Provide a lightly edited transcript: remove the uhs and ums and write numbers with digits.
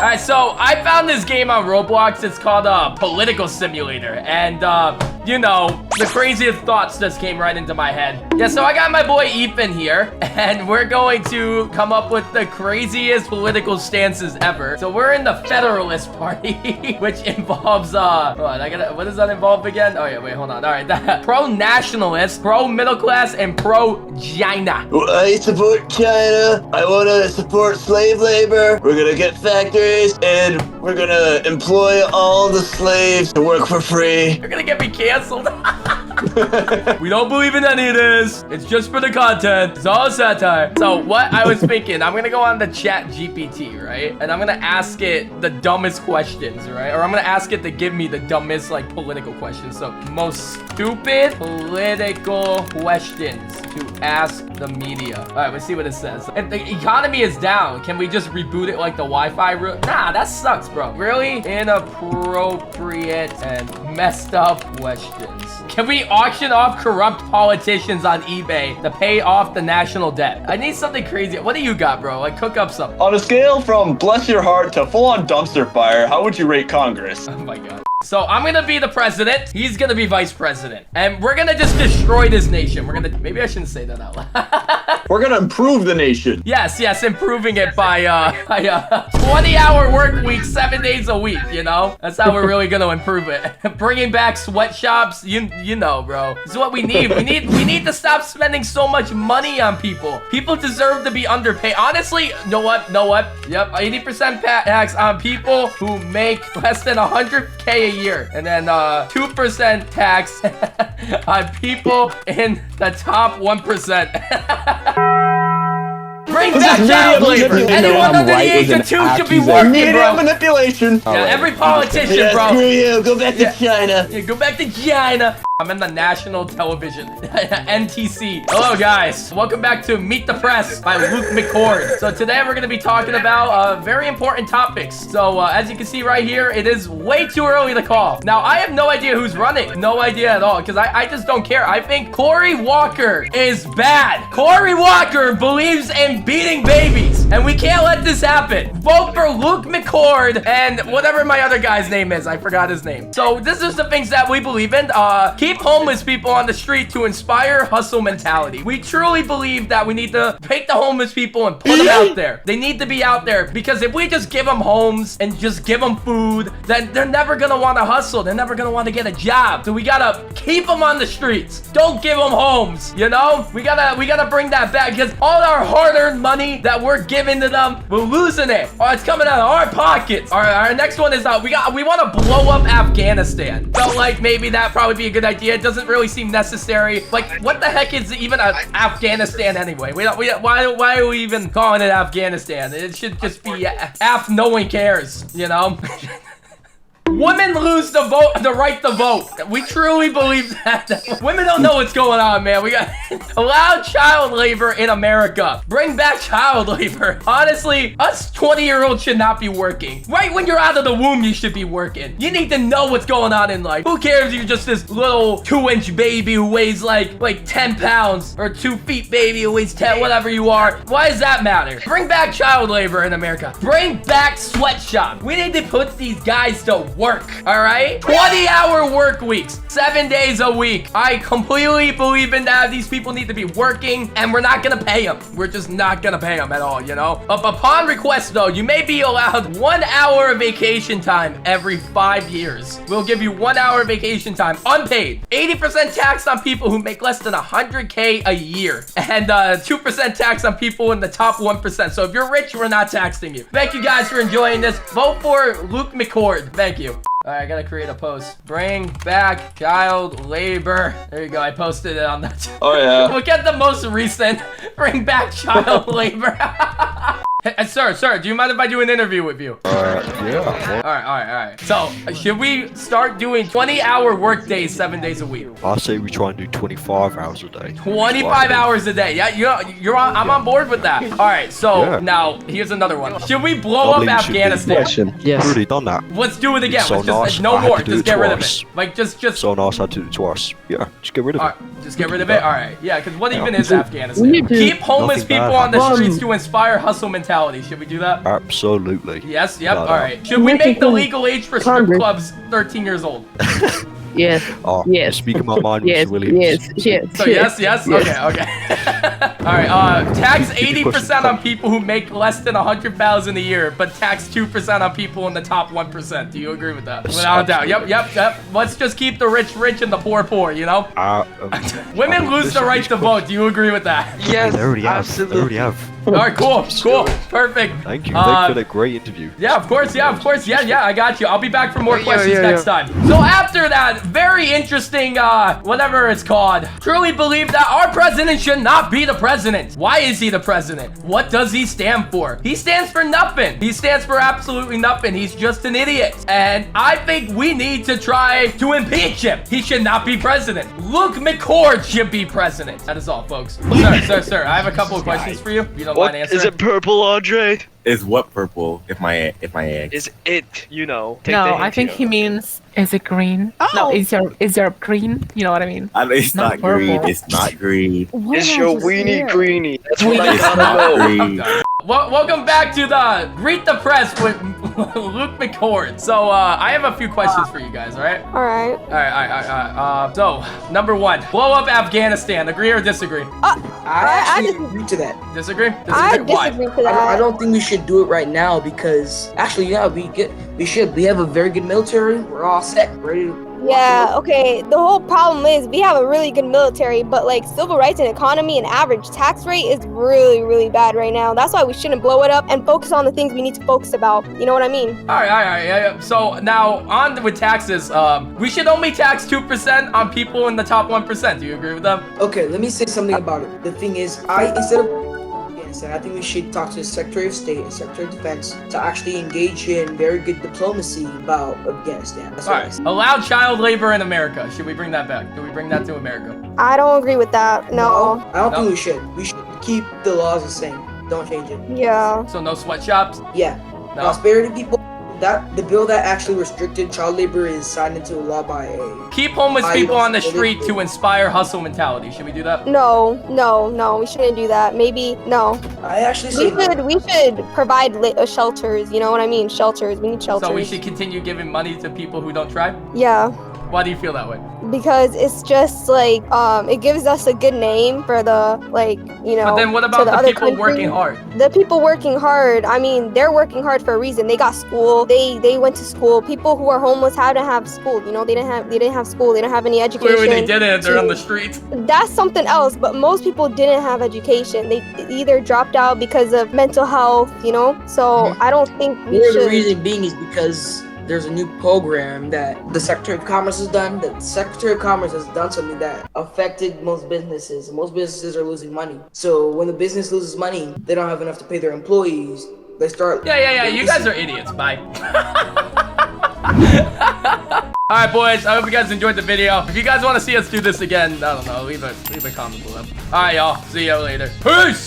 right, so I found this game on Roblox. It's called Political Simulator. And, you know, the craziest thoughts just came right into my head. Yeah, so I got my boy Ethan here, and we're going to come up with the craziest political stances ever. So we're in the Federalist Party, which involves, hold on, what does that involve again? Oh, yeah, wait, hold on. All right, pro-nationalist, pro-middle class, and pro-China. I support China. I want to support slave labor. We're going to get factories, and we're going to employ all the slaves to work for free. You're going to get me canceled. We don't believe in any of this. It's just for the content. It's all satire. So what I was thinking, I'm gonna go on the chat GPT, right? And I'm gonna ask it the dumbest questions, right? Or I'm gonna ask it to give me the dumbest, like, political questions. So most stupid political questions to ask the media. All right, let's see what it says. If the economy is down, can we just reboot it like the Wi-Fi route? Nah, that sucks, bro. Really inappropriate and messed up questions. Can we auction off corrupt politicians on eBay to pay off the national debt? I need something crazy. What do you got, bro? Like, cook up something. On a scale from bless your heart to full-on dumpster fire, how would you rate Congress? Oh my god. So I'm gonna be the president. He's gonna be vice president. And we're gonna just destroy this nation. We're gonna, maybe I shouldn't say that out loud. We're gonna improve the nation. Yes, improving it by 20-hour work week, 7 days a week, you know? That's how we're really gonna improve it. Bringing back sweatshops, you know, bro. This is what we need. We need to stop spending so much money on people. People deserve to be underpaid. Honestly, know what? Yep, 80% tax on people who make less than 100K a year. And then 2% tax on people in the top 1%. Bring back child labor. Anyone under the age of 2 should be working, bro. Manipulation. Yeah, every politician, bro. Screw you. Go back to China. Yeah, go back to China. I'm in the national television, NTC. Hello, guys. Welcome back to Meet the Press by Luke McCord. So today we're going to be talking about very important topics. So as you can see right here, it is way too early to call. Now, I have no idea who's running. No idea at all, because I just don't care. I think Cory Walker is bad. Cory Walker believes in beating babies, and we can't let this happen. Vote for Luke McCord and whatever my other guy's name is. I forgot his name. So this is the things that we believe in. Keep homeless people on the street to inspire hustle mentality. We truly believe that we need to take the homeless people and put them out there. They need to be out there, because if we just give them homes and just give them food, then they're never gonna want to hustle. They're never gonna want to get a job. So we gotta keep them on the streets. Don't give them homes, you know? We gotta bring that back, because all our hard-earned money that we're giving to them, we're losing it. Oh, it's coming out of our pockets. Our next one is we want to blow up Afghanistan. Felt like maybe that probably be a good idea. It doesn't really seem necessary. Like, what the heck is even Afghanistan anyway? Why are we even calling it Afghanistan? It should just be no one cares, you know? Women lose the right to vote. We truly believe that. Women don't know what's going on, man. We got allow child labor in America. Bring back child labor. Honestly, us 20-year-olds should not be working. Right when you're out of the womb, you should be working. You need to know what's going on in life. Who cares if you're just this little 2-inch baby who weighs like 10 pounds, or 2 feet baby who weighs 10, whatever you are. Why does that matter? Bring back child labor in America. Bring back sweatshops. We need to put these guys to work, all right? 20-hour work weeks, 7 days a week. I completely believe in that. These people need to be working, and we're not gonna pay them. We're just not gonna pay them at all, you know? Upon request, though, you may be allowed 1 hour of vacation time every 5 years. We'll give you 1 hour of vacation time, unpaid. 80% tax on people who make less than 100K a year, and 2% tax on people in the top 1%. So if you're rich, we're not taxing you. Thank you guys for enjoying this. Vote for Luke McCord. Thank you. All right, I gotta create a post. Bring back child labor. There you go. I posted it on that. Oh, yeah. Look at the most recent. Bring back child labor. Hey, sir, do you mind if I do an interview with you? Yeah. All right. So, should we start doing 20-hour work days, 7 days a week? I say we try and do 25 hours a day. 25 hours a day. Yeah, I'm on board with that. All right, so now here's another one. Should we blow up Afghanistan? Yes. We've already done that. Let's do it again. So Let's just nice. no I had more. to do Just it get rid of twice. it. Like just. So nice, I did it twice. Yeah, just get rid of it. All right, just get rid of it. All right. Yeah, because what even is We Afghanistan? need to- Keep homeless Nothing people bad on the happens. streets to inspire hustle mentality. mentality. Should we do that? Absolutely. Yes, yep, No, no. alright. Should we make the legal age for strip clubs 13 years old? Yes. Oh, Yes. you're speaking my mind, Yes. Mr. Williams. Yes. So yes? Okay, okay. Alright, tax 80% on people who make less than 100,000 a year, but tax 2% on people in the top 1%. Do you agree with that? Without a doubt. Yep. Let's just keep the rich rich and the poor poor, you know? Women lose the right to vote. Do you agree with that? Yes, They already have. absolutely. They already have. Alright, cool, perfect. Thank you. Thanks for that great interview. Yeah, of course. Yeah, I got you. I'll be back for more Yeah, questions yeah, next time. So after that very interesting, whatever it's called, truly believe that our president should not be the president. Why is he the president? What does he stand for? He stands for nothing. He stands for absolutely nothing. He's just an idiot. And I think we need to try to impeach him. He should not be president. Luke McCord should be president. That is all, folks. Sir, I have a couple of questions for you. If you don't What mind answering. is it? Purple, Andre? Is what purple? If my egg. Is it? You know. Take No, the I hint, think you he know. means, is it green? No, is there green? You know what I mean? It's not Not green. purple. It's not green. Is your weenie greenie? That's what I It's gotta not know. green. Welcome back to the Greet the Press with Luke McCord. So, I have a few questions for you guys, alright? Alright. So, number one, blow up Afghanistan. Agree or disagree? I actually agree to that. Disagree? I Why? disagree to that. I don't think we should do it right now because actually, yeah, we should. We have a very good military. We're all set, ready to. Yeah, okay. The whole problem is we have a really good military, but like civil rights and economy and average tax rate is really, really bad right now. That's why we shouldn't blow it up and focus on the things we need to focus about. You know what I mean? Alright. Yeah. So, now, on with taxes. We should only tax 2% on people in the top 1%. Do you agree with that? Okay, let me say something about it. The thing is, I think we should talk to the Secretary of State and Secretary of Defense to actually engage in very good diplomacy about Afghanistan. That's what I Alright. say. Allow child labor in America. Should we bring that back? Do we bring that to America? I don't agree with that. No. I don't No? think we should. We should keep the laws the same. Don't change it. Yeah. So, no sweatshops? Yeah. No? Prosperity people. The bill that actually restricted child labor is signed into law by a. Keep homeless I people don't on the believe street it. to inspire hustle mentality. Should we do that? No. We shouldn't do that. Maybe no. I actually say We should provide shelters. You know what I mean? Shelters. We need shelters. So we should continue giving money to people who don't try? Yeah. Why do you feel that way? Because it's just like it gives us a good name for the But then what to about the other people countries. working hard? The people working hard, I mean, they're working hard for a reason. They got school. They went to school. People who are homeless had to have school. You know, they didn't have school. They didn't have any education. Clearly they didn't. They're on the streets. That's something else. But most people didn't have education. They either dropped out because of mental health. You know, so I don't think we Or the should. reason being is because there's a new program that the Secretary of Commerce has done. The Secretary of Commerce has done something that affected most businesses. Most businesses are losing money. So when the business loses money, they don't have enough to pay their employees. They start. Yeah. You guys are idiots. Bye. Alright, boys. I hope you guys enjoyed the video. If you guys want to see us do this again, I don't know, leave a comment below. Alright, y'all. See you later. Peace!